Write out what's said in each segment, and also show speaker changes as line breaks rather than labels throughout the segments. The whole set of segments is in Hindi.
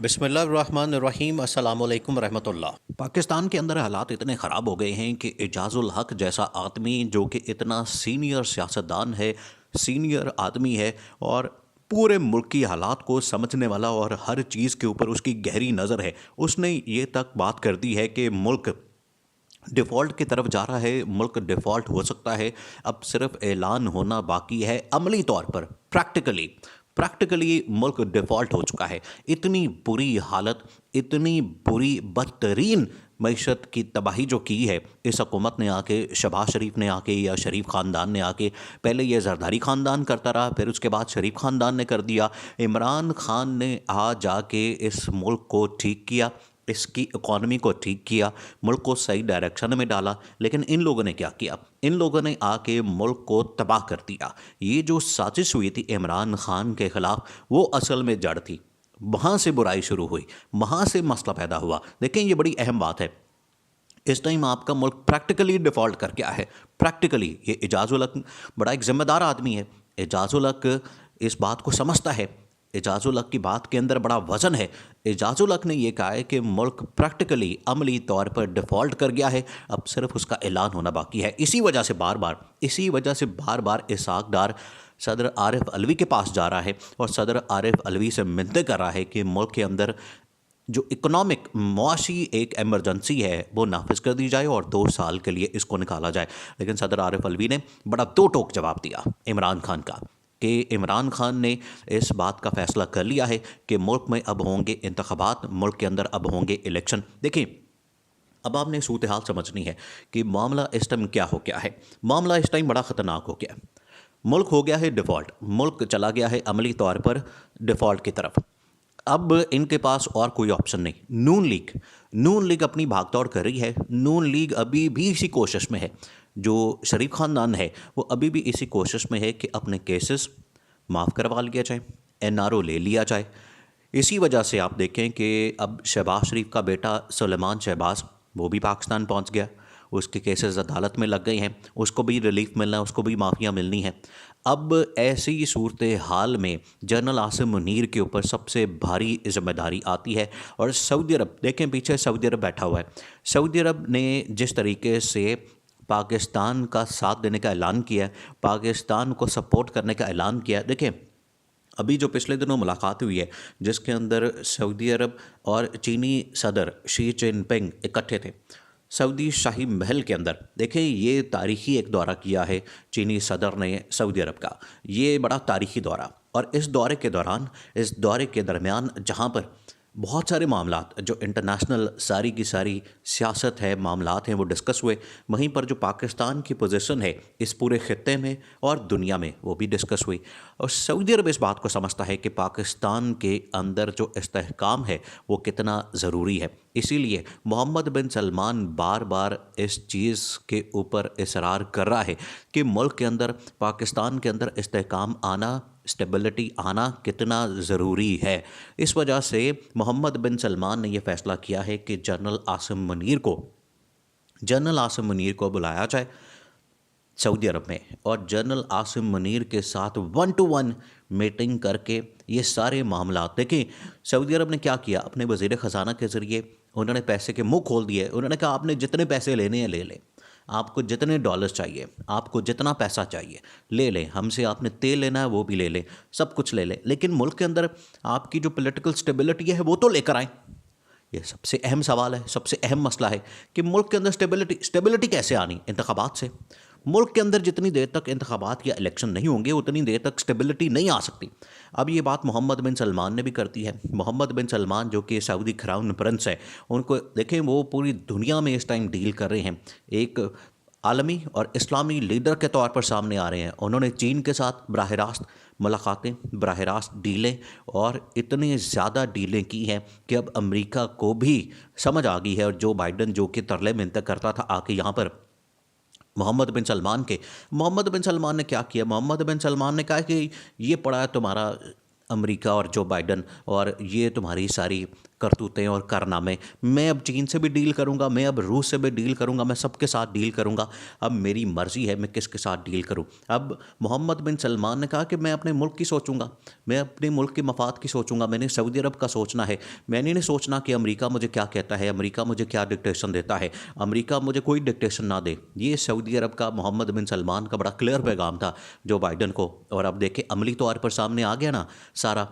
बिस्मिल्लाहिर्रहमानिर्रहीम अस्सलामुअलैकुम रहमतुल्लाह। पाकिस्तान के अंदर हालात इतने ख़राब हो गए हैं कि एजाज़ुल हक जैसा आदमी जो कि इतना सीनियर सियासतदान है, सीनियर आदमी है और पूरे मुल्क की हालात को समझने वाला और हर चीज़ के ऊपर उसकी गहरी नज़र है, उसने ये तक बात कर दी है कि मुल्क डिफ़ॉल्ट की तरफ जा रहा है, मुल्क डिफ़ॉल्ट हो सकता है, अब सिर्फ ऐलान होना बाकी है अमली तौर पर, प्रैक्टिकली। प्रैक्टिकली मुल्क डिफ़ॉल्ट हो चुका है। इतनी बुरी हालत, इतनी बुरी बदतरीन मईशत की तबाही जो की है इस हुकूमत ने आके, शहबाज शरीफ ने आके या शरीफ ख़ानदान ने आके, पहले ये जरदारी ख़ानदान करता रहा, फिर उसके बाद शरीफ ख़ानदान ने कर दिया, इमरान ख़ान ने आ जाके इस मुल्क को ठीक किया, इसकी इकॉनमी को ठीक किया, मुल्क को सही डायरेक्शन में डाला। लेकिन इन लोगों ने क्या किया? इन लोगों ने आके मुल्क को तबाह कर दिया। ये जो साजिश हुई थी इमरान खान के ख़िलाफ़, वो असल में जड़ थी। वहाँ से बुराई शुरू हुई, वहाँ से मसला पैदा हुआ। देखें, ये बड़ी अहम बात है। इस टाइम आपका मुल्क प्रैक्टिकली डिफ़ॉल्ट कर गया है। प्रैक्टिकली ये एजाज़ुल हक बड़ा एक ज़िम्मेदार आदमी है। एजाज़ुल हक इस बात को समझता है। एजाज़ुल हक की बात के अंदर बड़ा वज़न है। एजाज़ुल हक ने यह कहा है कि मुल्क प्रैक्टिकली अमली तौर पर डिफ़ॉल्ट कर गया है, अब सिर्फ उसका ऐलान होना बाकी है। इसी वजह से बार बार इसहाक डार सदर आरिफ अलवी के पास जा रहा है और सदर आरिफ अलवी से मिन्नतें कर रहा है कि मुल्क के अंदर जो इकोनॉमिक मुआशी एक एमरजेंसी है वो नाफिज कर दी जाए और 2 साल के लिए इसको निकाला जाए। लेकिन सदर आरिफ अलवी ने बड़ा दो टोक जवाब दिया इमरान खान का, कि इमरान खान ने इस बात का फ़ैसला कर लिया है कि मुल्क में अब होंगे इंतखाबात, मुल्क के अंदर अब होंगे इलेक्शन। देखिए, अब आपने सूरत हाल समझनी है कि मामला इस टाइम क्या हो गया है। मामला इस टाइम बड़ा ख़तरनाक हो गया है। मुल्क हो गया है डिफ़ॉल्ट, मुल्क चला गया है अमली तौर पर डिफ़ॉल्ट की तरफ। अब इनके पास और कोई ऑप्शन नहीं। नून लीग अपनी भागदौड़ कर रही है। नून लीग अभी भी इसी कोशिश में है, जो शरीफ ख़ानदान है वो अभी भी इसी कोशिश में है कि अपने केसेस माफ़ करवा लिया जाए, एनआरओ ले लिया जाए। इसी वजह से आप देखें कि अब शहबाज शरीफ का बेटा सुलेमान शहबाज वो भी पाकिस्तान पहुंच गया। उसके केसेस अदालत में लग गए हैं, उसको भी रिलीफ मिलना है, उसको भी माफ़िया मिलनी है। अब ऐसी सूरत हाल में जनरल आसिम मुनीर के ऊपर सबसे भारी जिम्मेदारी आती है। और सऊदी अरब, देखें पीछे सऊदी अरब बैठा हुआ है। सऊदी अरब ने जिस तरीके से पाकिस्तान का साथ देने का ऐलान किया है, पाकिस्तान को सपोर्ट करने का ऐलान किया है। देखें, अभी जो पिछले दिनों मुलाकात हुई है जिसके अंदर सऊदी अरब और चीनी सदर शी जिनपिंग इकट्ठे थे सऊदी शाही महल के अंदर, देखें ये तारीख़ी एक दौरा किया है चीनी सदर ने सऊदी अरब का। ये बड़ा तारीख़ी दौरा, और इस दौरे के दौरान, इस दौरे के दरमियान जहाँ पर बहुत सारे मामलात जो इंटरनेशनल सारी की सारी सियासत है, मामलात हैं, वो डिस्कस हुए। वहीं पर जो पाकिस्तान की पोजीशन है इस पूरे ख़ित्ते में और दुनिया में वो भी डिस्कस हुई। और सऊदी अरब इस बात को समझता है कि पाकिस्तान के अंदर जो इस्तेहकाम है वो कितना ज़रूरी है। इसीलिए मोहम्मद बिन सलमान बार बार इस चीज़ के ऊपर इसरार कर रहा है कि मुल्क के अंदर, पाकिस्तान के अंदर इस्तेहकाम आना, स्टेबिलिटी आना कितना ज़रूरी है। इस वजह से मोहम्मद बिन सलमान ने यह फ़ैसला किया है कि जनरल आसिम मुनीर को बुलाया जाए सऊदी अरब में, और जनरल आसिम मुनीर के साथ 1-to-1 मीटिंग करके ये सारे मामला देखें। सऊदी अरब ने क्या किया, अपने वज़ीर ख़जाना के ज़रिए उन्होंने पैसे के मुँह खोल दिए। उन्होंने कहा आपने जितने पैसे लेने हैं ले लें, आपको जितने डॉलर्स चाहिए, आपको जितना पैसा चाहिए ले लें, हमसे आपने तेल लेना है वो भी ले लें, सब कुछ ले लें, लेकिन मुल्क के अंदर आपकी जो पॉलिटिकल स्टेबिलिटी है वो तो लेकर आएँ। ये सबसे अहम सवाल है, सबसे अहम मसला है कि मुल्क के अंदर स्टेबिलिटी कैसे आनी? इंतखाबात से। मुल्क के अंदर जितनी देर तक इंतखाबात या इलेक्शन नहीं होंगे उतनी देर तक स्टेबिलिटी नहीं आ सकती। अब ये बात मोहम्मद बिन सलमान ने भी करती है। मोहम्मद बिन सलमान जो कि सऊदी क्राउन प्रिंस है, उनको देखें वो पूरी दुनिया में इस टाइम डील कर रहे हैं, एक आलमी और इस्लामी लीडर के तौर पर सामने आ रहे हैं। उन्होंने चीन के साथ बराह रास्त मुलाकातें, बराह रास्त डीलें, और इतनी ज़्यादा डीलें की हैं कि अब अमेरिका को भी समझ आ गई है। और जो बाइडन जो कि तरले मिन्नत करता था आके यहाँ पर मोहम्मद बिन सलमान ने क्या किया? मोहम्मद बिन सलमान ने कहा कि ये पड़ा है तुम्हारा अमेरिका और जो बाइडन, और ये तुम्हारी सारी करतूतें और कारनामे। मैं अब चीन से भी डील करूंगा, मैं अब रूस से भी डील करूंगा, मैं सबके साथ डील करूंगा। अब मेरी मर्जी है मैं किसके साथ डील करूं। अब मोहम्मद बिन सलमान ने कहा कि मैं अपने मुल्क की सोचूंगा, मैं अपने मुल्क के मफाद की सोचूंगा, मैंने सऊदी अरब का सोचना है। मैंने नहीं सोचना कि अमेरिका मुझे क्या कहता है, अमेरिका मुझे क्या डिक्टेशन देता है, अमेरिका मुझे कोई डिक्टेशन ना दे। ये सऊदी अरब का मोहम्मद बिन सलमान का बड़ा क्लियर पैगाम था जो बाइडन को। और अब देखे अमली तौर पर सामने आ गया ना सारा,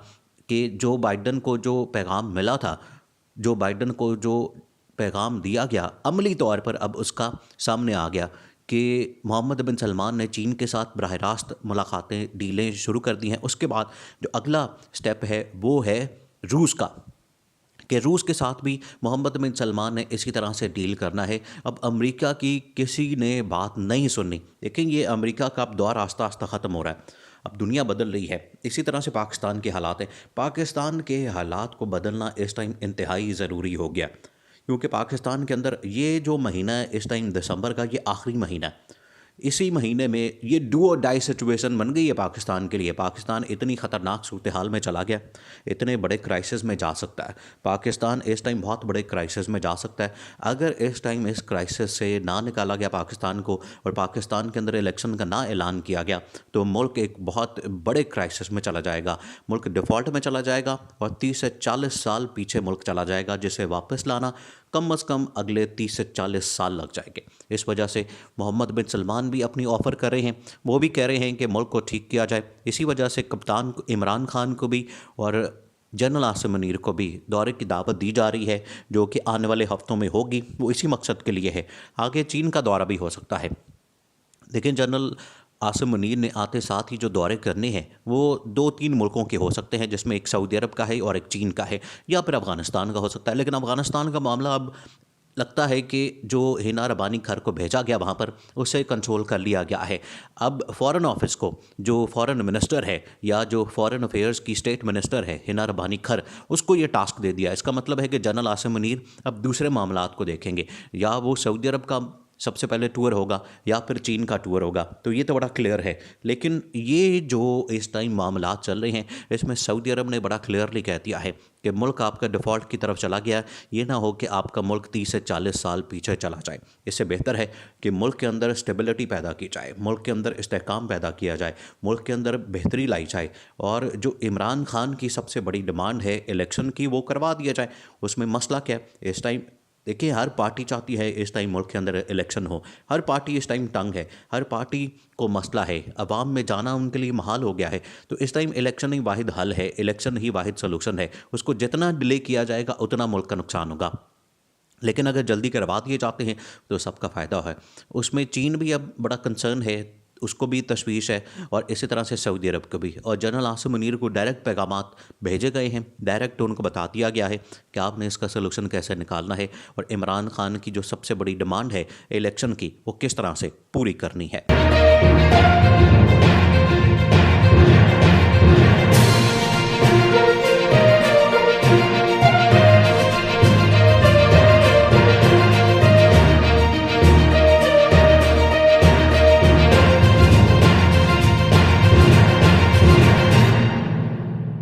कि जो बाइडन को जो पैगाम मिला था, जो बाइडन को जो पैगाम दिया गया अमली तौर पर अब उसका सामने आ गया कि मोहम्मद बिन सलमान ने चीन के साथ बराह रास्त मुलाकातें डीलें शुरू कर दी हैं। उसके बाद जो अगला स्टेप है वो है रूस का, कि रूस के साथ भी मोहम्मद बिन सलमान ने इसी तरह से डील करना है। अब अमेरिका की किसी ने बात नहीं सुननी। लेकिन ये अमेरिका का अब दौर आस्ता आस्ता ख़त्म हो रहा है, अब दुनिया बदल रही है। इसी तरह से पाकिस्तान के हालात हैं, पाकिस्तान के हालात को बदलना इस टाइम इंतहाई ज़रूरी हो गया, क्योंकि पाकिस्तान के अंदर ये जो महीना है इस टाइम दिसंबर का, ये आखिरी महीना है। इसी महीने में ये डू और डाई सिचुएशन बन गई है पाकिस्तान के लिए। पाकिस्तान इतनी ख़तरनाक सूरत हाल में चला गया, इतने बड़े क्राइसिस में जा सकता है पाकिस्तान, इस टाइम बहुत बड़े क्राइसिस में जा सकता है। अगर इस टाइम इस क्राइसिस से ना निकाला गया पाकिस्तान को, और पाकिस्तान के अंदर इलेक्शन का ना ऐलान किया गया, तो मुल्क एक बहुत बड़े क्राइसिस में चला जाएगा, मुल्क डिफ़ॉल्ट में चला जाएगा और 30 से 40 साल पीछे मुल्क चला जाएगा, जिसे वापस लाना कम अज़ कम अगले 30 से 40 साल लग जाएंगे। इस वजह से मोहम्मद बिन सलमान भी अपनी ऑफ़र कर रहे हैं, वो भी कह रहे हैं कि मुल्क को ठीक किया जाए। इसी वजह से कप्तान इमरान खान को भी और जनरल आसिम मुनीर को भी दौरे की दावत दी जा रही है, जो कि आने वाले हफ्तों में होगी। वो इसी मकसद के लिए है। आगे चीन का दौरा भी हो सकता है, लेकिन जनरल आसिम मुनीर ने आते साथ ही जो दौरे करने हैं वो 2-3 मुल्कों के हो सकते हैं, जिसमें एक सऊदी अरब का है और एक चीन का है, या फिर अफ़गानिस्तान का हो सकता है। लेकिन अफ़गानिस्तान का मामला अब लगता है कि जो हिना रबानी खर को भेजा गया वहाँ पर, उसे कंट्रोल कर लिया गया है। अब फ़ॉरेन ऑफिस को जो फ़ॉरेन मिनिस्टर है या जो फ़ॉरेन अफेयर्स की स्टेट मिनिस्टर है हिना रबानी खर, उसको ये टास्क दे दिया। इसका मतलब है कि जनरल आसिम मुनीर अब दूसरे मामलात को देखेंगे, या वो सऊदी अरब का सबसे पहले टूर होगा या फिर चीन का टूर होगा। तो ये तो बड़ा क्लियर है। लेकिन ये जो इस टाइम मामलात चल रहे हैं, इसमें सऊदी अरब ने बड़ा क्लियरली कह दिया है कि मुल्क आपका डिफ़ॉल्ट की तरफ चला गया। ये ना हो कि आपका मुल्क 30 से 40 साल पीछे चला जाए। इससे बेहतर है कि मुल्क के अंदर स्टेबिलिटी पैदा की जाए, मुल्क के अंदर इस्तेहकाम पैदा किया जाए, मुल्क के अंदर बेहतरी लाई जाए, और जो इमरान खान की सबसे बड़ी डिमांड है इलेक्शन की, वो करवा दिया जाए। उसमें मसला क्या है इस टाइम? देखिए, हर पार्टी चाहती है इस टाइम मुल्क के अंदर इलेक्शन हो, हर पार्टी इस टाइम तंग है, हर पार्टी को मसला है, अवाम में जाना उनके लिए महाल हो गया है। तो इस टाइम इलेक्शन ही वाहिद हल है, इलेक्शन ही वाहिद सलूशन है। उसको जितना डिले किया जाएगा उतना मुल्क का नुकसान होगा। लेकिन अगर जल्दी करवा दिए जाते हैं तो सबका फ़ायदा है। उसमें चीन भी अब बड़ा कंसर्न है, उसको भी तशवीश है, और इसी तरह से सऊदी अरब को भी। और जनरल आसिम मुनीर को डायरेक्ट पैगामात भेजे गए हैं, डायरेक्ट उनको बता दिया गया है कि आपने इसका सलूशन कैसे निकालना है, और इमरान खान की जो सबसे बड़ी डिमांड है इलेक्शन की, वो किस तरह से पूरी करनी है।